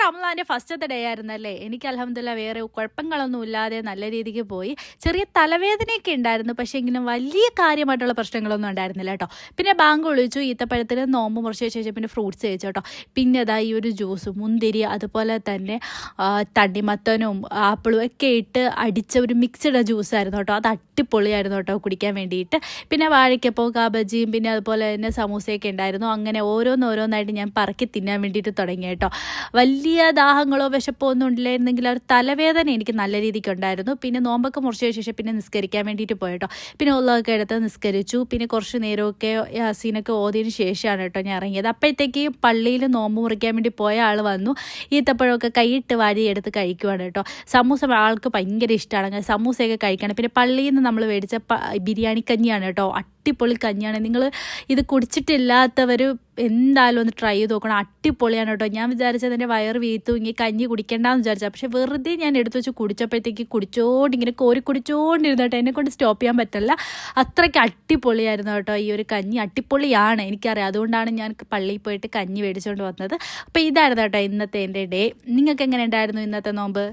റമദാൻ്റെ ഫസ്റ്റത്തെ ഡേ ആയിരുന്നല്ലേ. എനിക്ക് അൽഹംദുലില്ലാ വേറെ കുഴപ്പങ്ങളൊന്നും ഇല്ലാതെ നല്ല രീതിക്ക് പോയി. ചെറിയ തലവേദനയൊക്കെ ഉണ്ടായിരുന്നു, പക്ഷേ എങ്കിലും വലിയ കാര്യമായിട്ടുള്ള പ്രശ്നങ്ങളൊന്നും ഉണ്ടായിരുന്നില്ല കേട്ടോ. പിന്നെ ബാങ്ക് വിളിച്ചു, ഈത്തപ്പഴത്തിന് നോമ്പ് മുറിച്ച് ശേഷം പിന്നെ ഫ്രൂട്ട്സ് കഴിച്ചു കേട്ടോ. പിന്നെ അതാ ഈ ഒരു ജ്യൂസ് മുന്തിരി അതുപോലെ തന്നെ തണ്ണിമത്തനും ആപ്പിളും ഒക്കെ ഇട്ട് അടിച്ച ഒരു മിക്സ്ഡ് ജ്യൂസായിരുന്നു കേട്ടോ. അത് അടിപൊളിയായിരുന്നു കേട്ടോ കുടിക്കാൻ വേണ്ടിയിട്ട്. പിന്നെ വാഴയ്ക്കപ്പോ കാബജിയും പിന്നെ അതുപോലെ തന്നെ സമൂസയൊക്കെ ഉണ്ടായിരുന്നു. അങ്ങനെ ഓരോന്നായിട്ട് ഞാൻ പറക്കി തിന്നാൻ വേണ്ടിയിട്ട് തുടങ്ങി കേട്ടോ. വലിയ ദാഹങ്ങളോ വിശപ്പോ ഒന്നും ഇല്ലായിരുന്നെങ്കിൽ ഒരു തലവേദന എനിക്ക് നല്ല രീതിക്ക് ഉണ്ടായിരുന്നു. പിന്നെ നോമ്പൊക്കെ മുറിച്ച ശേഷം പിന്നെ നിസ്കരിക്കാൻ വേണ്ടിയിട്ട് പോയി കേട്ടോ. പിന്നെ ഉള്ളതൊക്കെ എടുത്ത് നിസ്കരിച്ചു. പിന്നെ കുറച്ച് നേരമൊക്കെ യാസീനൊക്കെ ഓതിയതിന് ശേഷമാണ് കേട്ടോ ഞാൻ ഇറങ്ങിയത്. അപ്പോഴത്തേക്ക് പള്ളിയിൽ നോമ്പ് മുറിക്കാൻ വേണ്ടി പോയ ആൾ വന്നു. ഈത്തപ്പഴമൊക്കെ കൈയിട്ട് വാരിയെടുത്ത് കഴിക്കുവാണ് കേട്ടോ. സമൂസ ആൾക്ക് ഭയങ്കര ഇഷ്ടമാണ്, അങ്ങനെ സമൂസയൊക്കെ കഴിക്കണം. പിന്നെ പള്ളിയിൽ നിന്ന് നമ്മൾ മേടിച്ച ബിരിയാണി കഞ്ഞിയാണ് കേട്ടോ. അടിപൊളി കഞ്ഞിയാണ്. നിങ്ങൾ ഇത് കുടിച്ചിട്ടില്ലാത്തവർ എന്തായാലും ഒന്ന് ട്രൈ ചെയ്ത് നോക്കണം. അടിപൊളിയാണ് കേട്ടോ. ഞാൻ വിചാരിച്ചത് എൻ്റെ വയറ് വീത്തും ഇങ്ങനെ കഞ്ഞി കുടിക്കേണ്ടെന്ന് വിചാരിച്ചാൽ, പക്ഷേ വെറുതെ ഞാൻ എടുത്തു വെച്ച് കുടിച്ചപ്പോഴത്തേക്ക് ഇങ്ങനെ കോരി കുടിച്ചോണ്ടിരുന്നു കേട്ടോ. എന്നെക്കൊണ്ട് സ്റ്റോപ്പ് ചെയ്യാൻ പറ്റില്ല, അത്രയ്ക്ക് അടിപൊളിയായിരുന്നു കേട്ടോ. ഈ ഒരു കഞ്ഞി അടിപൊളിയാണ് എനിക്കറിയാം, അതുകൊണ്ടാണ് ഞാൻ പള്ളിയിൽ പോയിട്ട് കഞ്ഞി മേടിച്ചുകൊണ്ട് വന്നത്. അപ്പോൾ ഇതായിരുന്നു കേട്ടോ ഇന്നത്തെ എൻ്റെ ഡേ. നിങ്ങൾക്ക് എങ്ങനെ ഉണ്ടായിരുന്നു ഇന്നത്തെ നോമ്പ്?